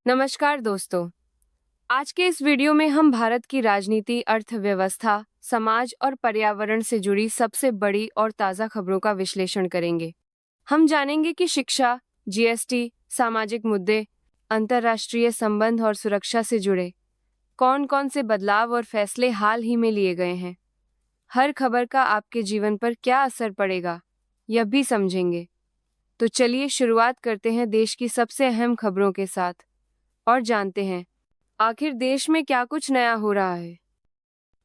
नमस्कार दोस्तों। आज के इस वीडियो में हम भारत की राजनीति, अर्थव्यवस्था, समाज और पर्यावरण से जुड़ी सबसे बड़ी और ताज़ा खबरों का विश्लेषण करेंगे। हम जानेंगे कि शिक्षा, जीएसटी, सामाजिक मुद्दे, अंतर्राष्ट्रीय संबंध और सुरक्षा से जुड़े कौन-कौन से बदलाव और फैसले हाल ही में लिए गए हैं। हर खबर का आपके जीवन पर क्या असर पड़ेगा, यह भी समझेंगे। तो चलिए शुरुआत करते हैं देश की सबसे अहम खबरों के साथ और जानते हैं आखिर देश में क्या कुछ नया हो रहा है।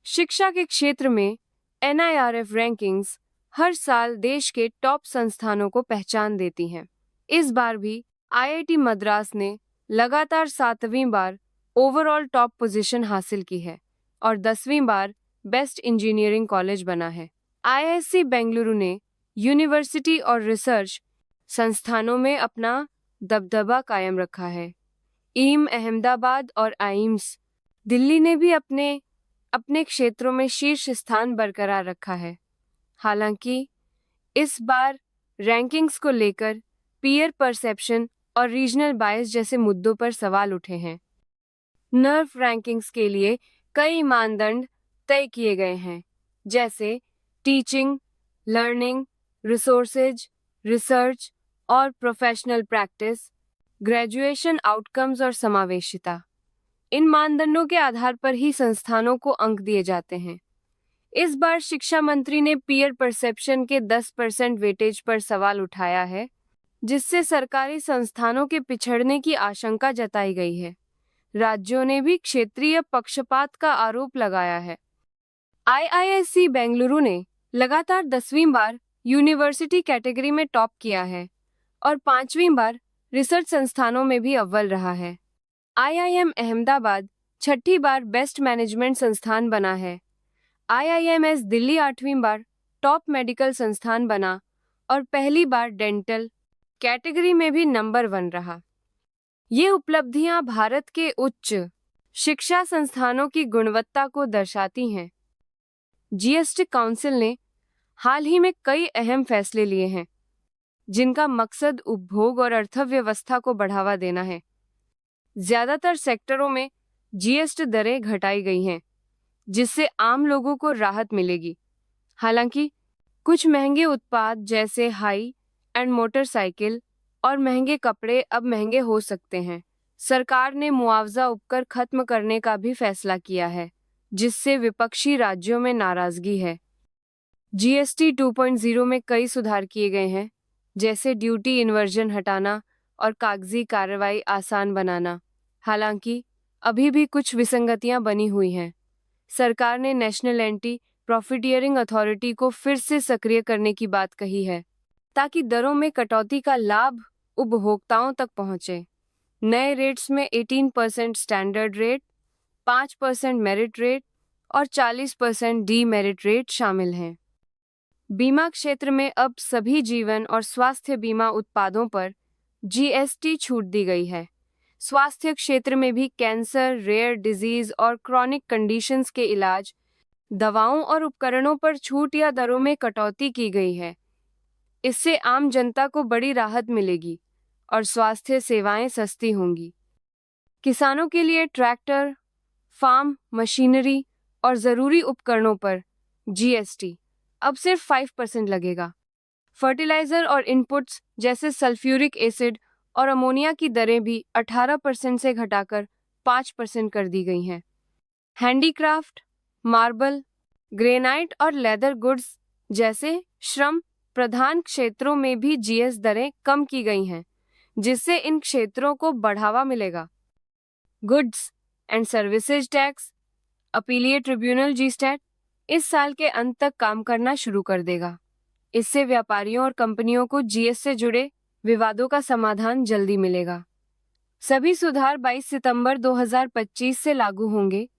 शिक्षा के क्षेत्र में एनआईआरएफ रैंकिंग्स हर साल देश के टॉप संस्थानों को पहचान देती हैं। इस बार भी आईआईटी मद्रास ने लगातार 7वीं बार ओवरऑल टॉप पोजीशन हासिल की है और 10वीं बार बेस्ट इंजीनियरिंग कॉलेज बना है। आईआईएससी बेंगलुरु ने यूनिवर्सिटी और रिसर्च संस्थानों में अपना दबदबा कायम रखा है। एम अहमदाबाद और आइम्स दिल्ली ने भी अपने अपने क्षेत्रों में शीर्ष स्थान बरकरार रखा है। हालांकि इस बार रैंकिंग्स को लेकर पीयर परसेप्शन और रीजनल बायस जैसे मुद्दों पर सवाल उठे हैं। नर्व रैंकिंग्स के लिए कई मानदंड तय किए गए हैं, जैसे टीचिंग, लर्निंग, रिसोर्सेज, रिसर्च और प्रोफेशनल प्रैक्टिस, ग्रेजुएशन आउटकम्स और समावेशिता। इन मानदंडों के आधार पर ही संस्थानों को अंक दिए जाते हैं। इस बार शिक्षा मंत्री ने पीयर परसेप्शन के 10% वेटेज पर सवाल उठाया है, जिससे सरकारी संस्थानों के पिछड़ने की आशंका जताई गई है। राज्यों ने भी क्षेत्रीय पक्षपात का आरोप लगाया है। आईआईएससी बेंगलुरु ने लगातार 10वीं बार यूनिवर्सिटी कैटेगरी में टॉप किया है और 5वीं बार रिसर्च संस्थानों में भी अव्वल रहा है। आईआईएम अहमदाबाद 6ठी बार बेस्ट मैनेजमेंट संस्थान बना है। आईआईएमएस दिल्ली 8वीं बार टॉप मेडिकल संस्थान बना और पहली बार डेंटल कैटेगरी में भी नंबर 1 रहा। ये उपलब्धियां भारत के उच्च शिक्षा संस्थानों की गुणवत्ता को दर्शाती हैं। जीएसटी काउंसिल ने हाल ही में कई अहम फैसले लिए हैं, जिनका मकसद उपभोग और अर्थव्यवस्था को बढ़ावा देना है। ज्यादातर सेक्टरों में जीएसटी दरें घटाई गई हैं, जिससे आम लोगों को राहत मिलेगी। हालांकि कुछ महंगे उत्पाद जैसे हाई एंड मोटरसाइकिल और महंगे कपड़े अब महंगे हो सकते हैं। सरकार ने मुआवजा उपकर खत्म करने का भी फैसला किया है, जिससे विपक्षी राज्यों में नाराजगी है। जीएसटी 2.0 में कई सुधार किए गए हैं, जैसे ड्यूटी इन्वर्जन हटाना और कागजी कार्रवाई आसान बनाना। हालांकि अभी भी कुछ विसंगतियां बनी हुई हैं। सरकार ने नेशनल एंटी प्रॉफिटियरिंग अथॉरिटी को फिर से सक्रिय करने की बात कही है, ताकि दरों में कटौती का लाभ उपभोक्ताओं तक पहुंचे। नए रेट्स में 18% स्टैंडर्ड रेट, 5% मेरिट रेट और 40% डीमेरिट रेट शामिल हैं। बीमा क्षेत्र में अब सभी जीवन और स्वास्थ्य बीमा उत्पादों पर जीएसटी छूट दी गई है। स्वास्थ्य क्षेत्र में भी कैंसर, रेयर डिजीज और क्रॉनिक कंडीशंस के इलाज, दवाओं और उपकरणों पर छूट या दरों में कटौती की गई है। इससे आम जनता को बड़ी राहत मिलेगी और स्वास्थ्य सेवाएं सस्ती होंगी। किसानों के लिए ट्रैक्टर, फार्म मशीनरी और ज़रूरी उपकरणों पर जीएसटी अब सिर्फ 5% लगेगा। फर्टिलाइजर और इनपुट्स जैसे सल्फ्यूरिक एसिड और अमोनिया की दरें भी 18% से घटाकर 5% कर दी गई हैं। हैंडीक्राफ्ट, मार्बल, ग्रेनाइट और लेदर गुड्स जैसे श्रम प्रधान क्षेत्रों में भी जीएस दरें कम की गई हैं, जिससे इन क्षेत्रों को बढ़ावा मिलेगा। Goods and services tax appellate tribunal GSTAT इस साल के अंत तक काम करना शुरू कर देगा। इससे व्यापारियों और कंपनियों को जीएस से जुड़े विवादों का समाधान जल्दी मिलेगा। सभी सुधार 22 सितंबर 2025 से लागू होंगे,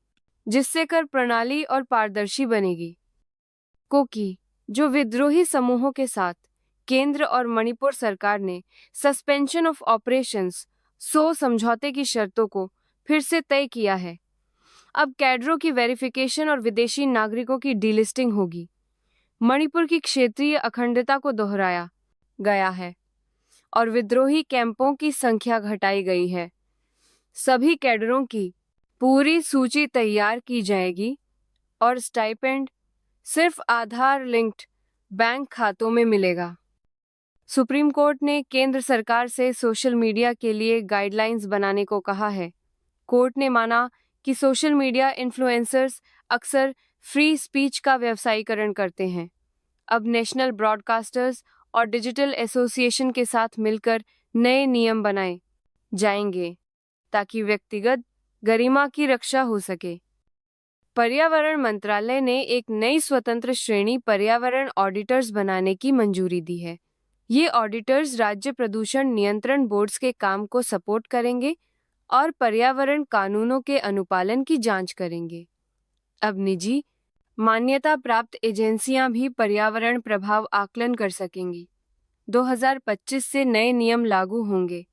जिससे कर प्रणाली और पारदर्शी बनेगी। कुकी, जो विद्रोही समूहों के साथ केंद्र और मणिपुर सरकार ने सस्पेंशन ऑफ ऑपरेशंस समझौते की शर्तों को फिर से तय किया है। अब कैडरों की वेरिफिकेशन और विदेशी नागरिकों की डीलिस्टिंग होगी। मणिपुर की क्षेत्रीय अखंडता को दोहराया गया है और विद्रोही कैंपों की संख्या घटाई गई है। सभी कैडरों की पूरी सूची तैयार की जाएगी और स्टाइपेंड सिर्फ आधार लिंक्ड बैंक खातों में मिलेगा। सुप्रीम कोर्ट ने केंद्र सरकार से सोशल मीडिया के लिए गाइडलाइंस बनाने को कहा है। कोर्ट ने माना कि सोशल मीडिया इन्फ्लुएंसर्स अक्सर फ्री स्पीच का व्यवसायीकरण करते हैं। अब नेशनल ब्रॉडकास्टर्स और डिजिटल एसोसिएशन के साथ मिलकर नए नियम बनाए जाएंगे ताकि व्यक्तिगत गरिमा की रक्षा हो सके। पर्यावरण मंत्रालय ने एक नई स्वतंत्र श्रेणी पर्यावरण ऑडिटर्स बनाने की मंजूरी दी है। ये ऑडिटर्स राज्य प्रदूषण नियंत्रण बोर्ड्स के काम को सपोर्ट करेंगे और पर्यावरण कानूनों के अनुपालन की जांच करेंगे। अब निजी मान्यता प्राप्त एजेंसियां भी पर्यावरण प्रभाव आकलन कर सकेंगी। 2025 से नए नियम लागू होंगे।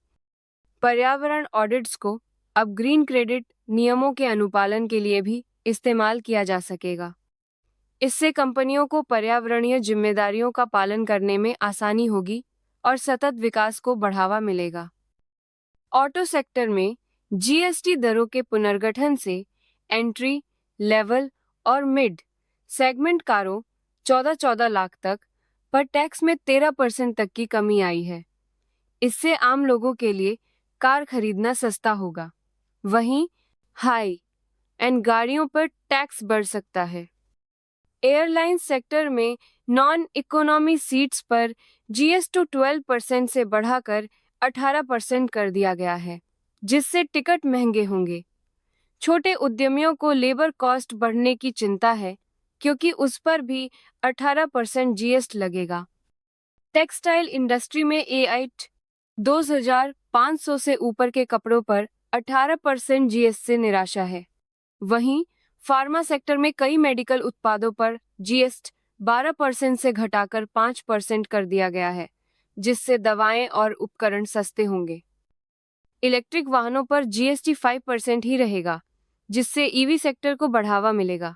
पर्यावरण ऑडिट्स को अब ग्रीन क्रेडिट नियमों के अनुपालन के लिए भी इस्तेमाल किया जा सकेगा। इससे कंपनियों को पर्यावरणीय जिम्मेदारियों का पालन करने में आसानी होगी और सतत विकास को बढ़ावा मिलेगा। ऑटो सेक्टर में जीएसटी दरों के पुनर्गठन से एंट्री लेवल और मिड सेगमेंट कारों 14 लाख तक पर टैक्स में 13% तक की कमी आई है। इससे आम लोगों के लिए कार खरीदना सस्ता होगा। वहीं हाई एंड गाड़ियों पर टैक्स बढ़ सकता है। एयरलाइन सेक्टर में नॉन इकोनॉमी सीट्स पर जीएसटी 12% से बढ़ाकर 18% कर दिया गया है, जिससे टिकट महंगे होंगे। छोटे उद्यमियों को लेबर कॉस्ट बढ़ने की चिंता है क्योंकि उस पर भी 18% जीएसटी लगेगा। टेक्सटाइल इंडस्ट्री में एआईटी 2500 से ऊपर के कपड़ों पर 18% जीएसटी से निराशा है। वहीं फार्मा सेक्टर में कई मेडिकल उत्पादों पर जीएसटी 12% से घटाकर 5% कर दिया गया है, जिससे दवाएं और उपकरण सस्ते होंगे। इलेक्ट्रिक वाहनों पर जीएसटी 5% ही रहेगा, जिससे ईवी सेक्टर को बढ़ावा मिलेगा।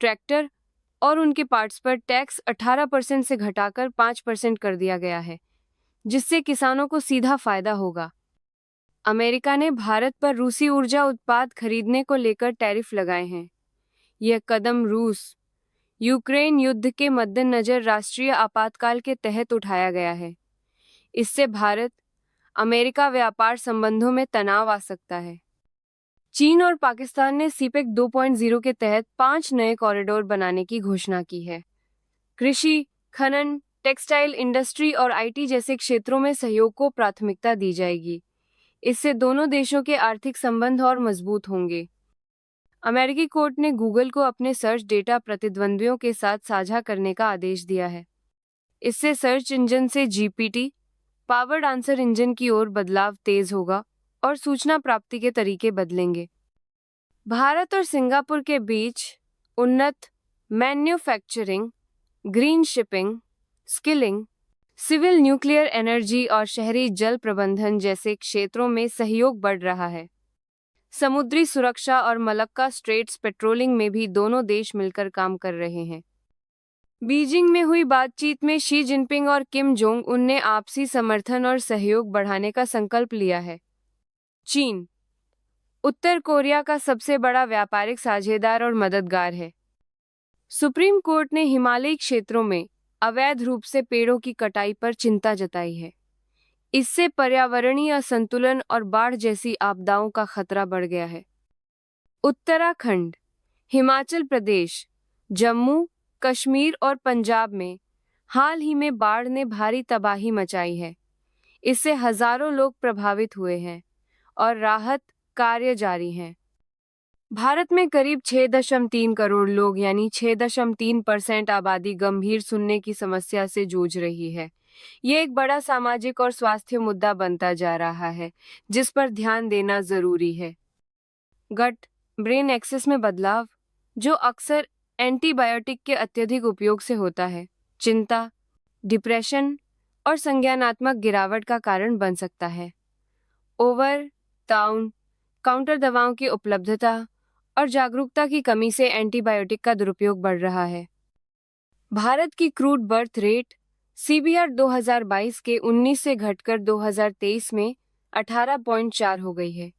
ट्रैक्टर और उनके पार्ट्स पर टैक्स 18% से घटाकर 5% कर दिया गया है, जिससे किसानों को सीधा फायदा होगा। अमेरिका ने भारत पर रूसी ऊर्जा उत्पाद खरीदने को लेकर टैरिफ लगाए हैं। यह कदम रूस यूक्रेन युद्ध के मद्देनजर राष्ट्रीय आपातकाल के तहत उठाया गया है। इससे भारत अमेरिका व्यापार संबंधों में तनाव आ सकता है। चीन और पाकिस्तान ने सीपेक 2.0 के तहत 5 नए कॉरिडोर बनाने की घोषणा की है। कृषि, खनन, टेक्सटाइल इंडस्ट्री और आईटी जैसे क्षेत्रों में सहयोग को प्राथमिकता दी जाएगी। इससे दोनों देशों के आर्थिक संबंध और मजबूत होंगे। अमेरिकी कोर्ट ने गूगल को अपने सर्च डेटा प्रतिद्वंद्वियों के साथ साझा करने का आदेश दिया है। इससे सर्च इंजन से जीपीटी पावर्ड आंसर इंजन की ओर बदलाव तेज होगा और सूचना प्राप्ति के तरीके बदलेंगे। भारत और सिंगापुर के बीच उन्नत manufacturing, green shipping, skilling, civil nuclear energy और शहरी जल प्रबंधन जैसे क्षेत्रों में सहयोग बढ़ रहा है। समुद्री सुरक्षा और मलक्का स्ट्रेट्स पेट्रोलिंग में भी दोनों देश मिलकर काम कर रहे हैं। बीजिंग में हुई बातचीत में शी जिनपिंग और किम जोंग उन ने आपसी समर्थन और सहयोग बढ़ाने का संकल्प लिया है। चीन उत्तर कोरिया का सबसे बड़ा व्यापारिक साझेदार और मददगार है। सुप्रीम कोर्ट ने हिमालयी क्षेत्रों में अवैध रूप से पेड़ों की कटाई पर चिंता जताई है। इससे पर्यावरणीय असंतुलन और बाढ़ जैसी आपदाओं का खतरा बढ़ गया है। उत्तराखंड, हिमाचल प्रदेश, जम्मू, कश्मीर और पंजाब में हाल ही में बाढ़ ने भारी तबाही मचाई है। इससे हजारों लोग प्रभावित हुए हैं और राहत कार्य जारी हैं। भारत में करीब 6.3 करोड़ लोग यानी 6.3% आबादी गंभीर सुनने की समस्या से जूझ रही है। ये एक बड़ा सामाजिक और स्वास्थ्य मुद्दा बनता जा रहा है, जिस पर ध्यान देना जरूरी है। गट ब्रेन एक्सेस में बदलाव, जो अक्सर एंटीबायोटिक के अत्यधिक उपयोग से होता है, चिंता, डिप्रेशन और संज्ञानात्मक गिरावट का कारण बन सकता है। ओवर टाउन काउंटर दवाओं की उपलब्धता और जागरूकता की कमी से एंटीबायोटिक का दुरुपयोग बढ़ रहा है। भारत की क्रूड बर्थ रेट सीबीआर 2022 के 19 से घटकर 2023 में 18.4 हो गई है।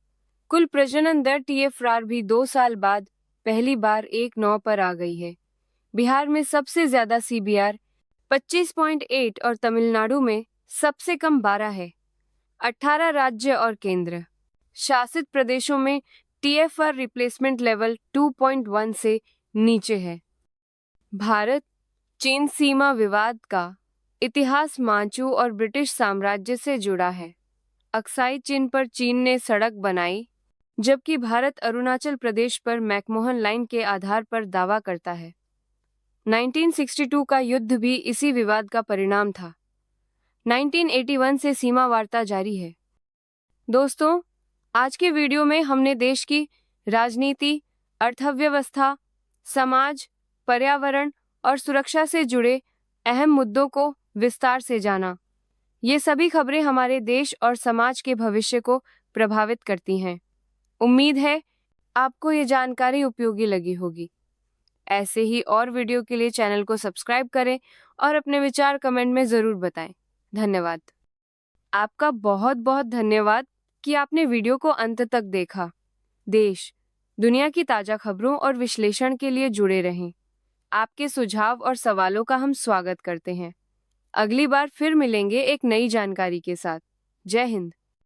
कुल प्रजनन दर TFR भी 2 साल बाद पहली बार 1.9 पर आ गई है। बिहार में सबसे ज्यादा CBR 25.8 और तमिलनाडु में सबसे कम 12 है। 18 राज्य और केंद्र शासित प्रदेशों में TFR रिप्लेसमेंट लेवल 2.1 से नीचे है। भारत चीन सीमा विवाद का इतिहास मांचू और ब्रिटिश साम्राज्य से जुड़ा है। अक्साई चिन पर चीन ने सड़क बनाई, जबकि भारत अरुणाचल प्रदेश पर मैकमोहन लाइन के आधार पर दावा करता है। 1962 का युद्ध भी इसी विवाद का परिणाम था। 1981 से सीमा वार्ता जारी है। दोस्तों, आज के वीडियो में हमने देश की राजनीति, अर्थव्यवस्था, समाज, पर्यावरण और सुरक्षा से जुड़े अहम मुद्दों को विस्तार से जाना। ये सभी खबरें हमारे देश और समाज के भविष्य को प्रभावित करती हैं। उम्मीद है आपको ये जानकारी उपयोगी लगी होगी। ऐसे ही और वीडियो के लिए चैनल को सब्सक्राइब करें और अपने विचार कमेंट में ज़रूर बताएं। धन्यवाद। आपका बहुत बहुत धन्यवाद कि आपने वीडियो को अंत तक देखा। देश, दुनिया की ताज़ा खबरों और विश्लेषण के लिए जुड़े रहें। आपके सुझाव और सवालों का हम स्वागत करते हैं। अगली बार फिर मिलेंगे एक नई जानकारी के साथ। जय हिंद।